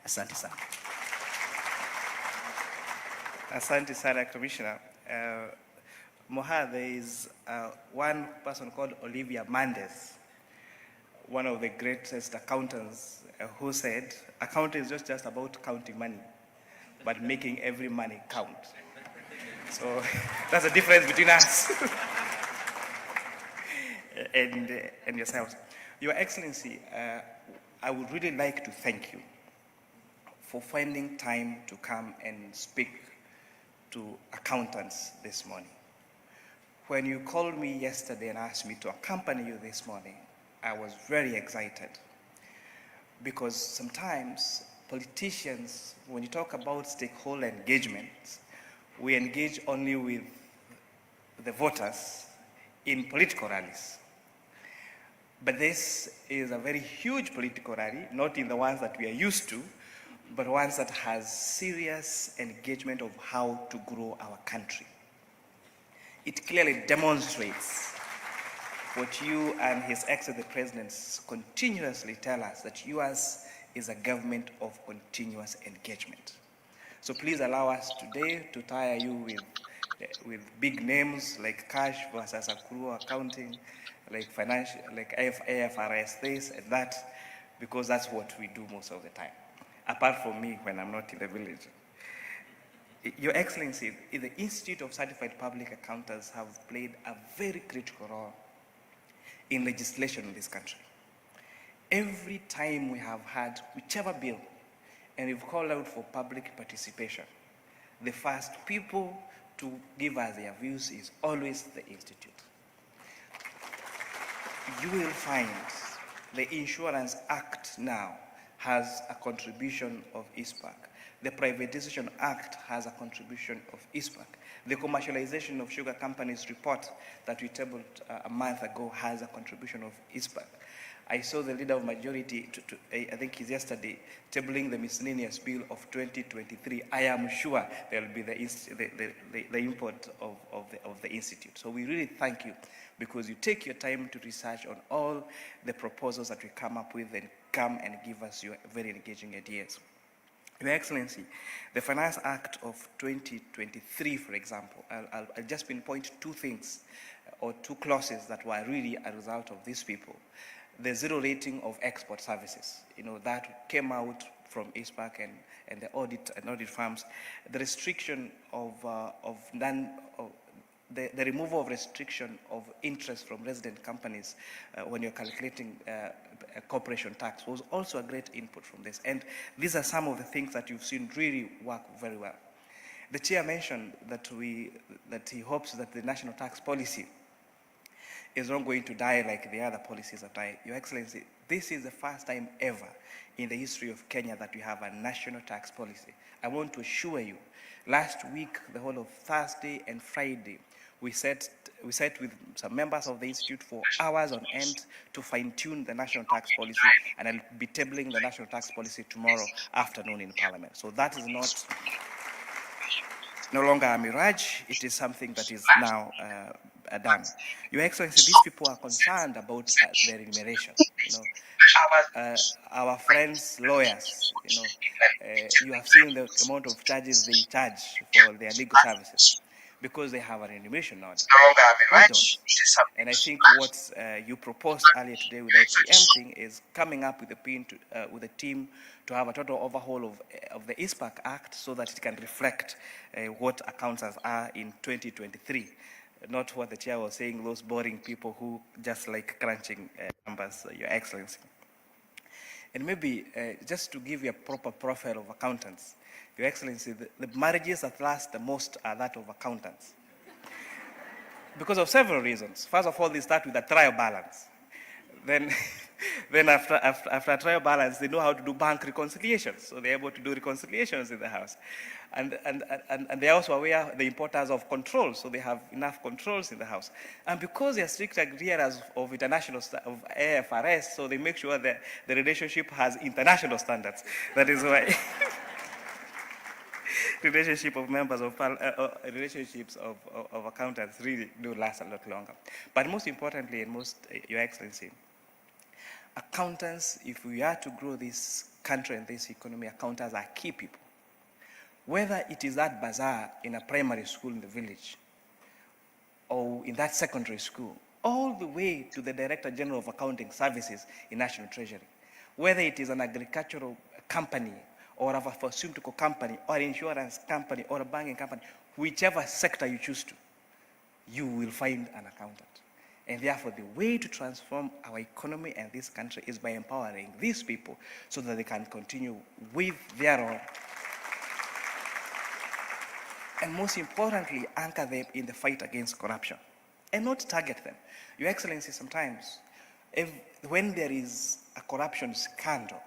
Asante sana. Asante sana, Commissioner. Moha, there is one person called Olivia Mendes, one of the greatest accountants, who said, accounting is just about counting money, but making every money count. So that's the difference between us and yourselves. Your Excellency, I would really like to thank you for finding time to come and speak to accountants this morning. When you called me yesterday and asked me to accompany you this morning, I was very excited, because sometimes politicians, when you talk about stakeholder engagement, we engage only with the voters in political rallies. But this is a very huge political rally, not in the ones that we are used to, but ones that has serious engagement of how to grow our country. It clearly demonstrates what you and His Excellency the President continuously tell us, that yours is a government of continuous engagement. So please allow us today to tire you with big names like cash versus accrual accounting, like financial, like AFRS this and that, because that's what we do most of the time, apart from me when I'm not in the village. Your Excellency, the Institute of Certified Public Accountants have played a very critical role in legislation in this country. Every time we have had whichever bill, and we've called out for public participation, the first people to give us their views is always the Institute. You will find the Insurance Act now has a contribution of ISPAC. The Privatization Act has a contribution of ISPAC. The Commercialization of Sugar Companies report that we tabled a month ago has a contribution of ISPAC. I saw the leader of majority, I think it's yesterday, tabling the miscellaneous bill of 2023. I am sure there will be the input of the Institute. So we really thank you, because you take your time to research on all the proposals that we come up with and come and give us your very engaging ideas. Your Excellency, the Finance Act of 2023, for example, I'll just pinpoint two things or two clauses that were really a result of these people. The zero rating of export services, that came out from ISPAC and the audit firms. The restriction the removal of restriction of interest from resident companies when you're calculating corporation tax was also a great input from this. And these are some of the things that you've seen really work very well. The chair mentioned that he hopes that the national tax policy is not going to die like the other policies that die. Your Excellency, this is the first time ever in the history of Kenya that we have a national tax policy. I want to assure you, last week, the whole of Thursday and Friday, we sat with some members of the Institute for hours on end to fine-tune the national tax policy, and I'll be tabling the national tax policy tomorrow afternoon in Parliament. So that is no longer a mirage, it is something that is now done. Your Excellency, these people are concerned about their remuneration. Our friends, lawyers, you have seen the amount of charges they charge for their legal services, because they have a remuneration now. We don't. And I think what you proposed earlier today without preempting is coming up with a team to have a total overhaul of the ISPAC Act, so that it can reflect what accountants are in 2023. Not what the chair was saying, those boring people who just like crunching numbers, Your Excellency. And maybe just to give you a proper profile of accountants, Your Excellency, the marriages that last the most are that of accountants. Because of several reasons. First of all, they start with a trial balance. Then after a trial balance, they know how to do bank reconciliations. So they're able to do reconciliations in the house. And they're also aware of the importance of controls. So they have enough controls in the house. And because they're strict adherers of of AFRS, so they make sure that the relationship has international standards. That is why relationship of members of relationships of accountants really do last a lot longer. But most importantly, and most, Your Excellency, Accountants, if we are to grow this country and this economy, accountants are key people. Whether it is that bazaar in a primary school in the village, or in that secondary school, all the way to the Director General of Accounting Services in National Treasury, whether it is an agricultural company or a pharmaceutical company or an insurance company or a banking company, whichever sector you choose to, you will find an accountant. And therefore, the way to transform our economy and this country is by empowering these people so that they can continue with their role. And most importantly, anchor them in the fight against corruption and not target them. Your Excellency, sometimes when there is a corruption scandal,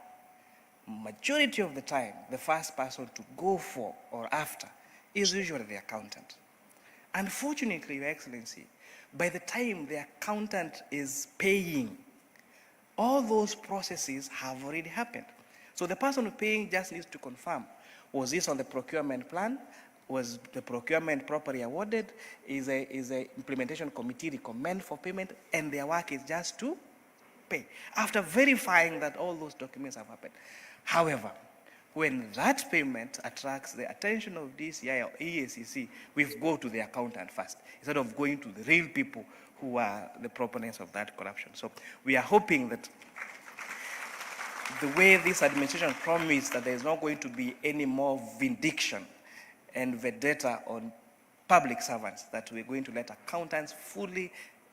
majority of the time, the first person to go for or after is usually the accountant. Unfortunately, Your Excellency, by the time the accountant is paying, all those processes have already happened. So the person paying just needs to confirm, was this on the procurement plan? Was the procurement properly awarded? Is a implementation committee recommend for payment? And their work is just to pay, after verifying that all those documents have happened. However, when that payment attracts the attention of DCI or EACC, we go to the accountant first, instead of going to the real people who are the proponents of that corruption. So we are hoping that the way this administration promised that there is not going to be any more vindication and vendetta on public servants, that we're going to let accountants fully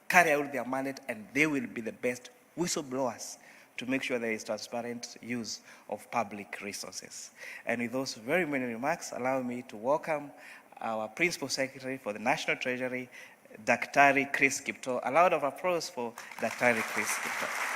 carry out their mandate, and they will be the best whistleblowers to make sure there is transparent use of public resources. And with those very many remarks, allow me to welcome our Principal Secretary for the National Treasury, Daktari Chris Kipto. A round of applause for Daktari Chris Kipto.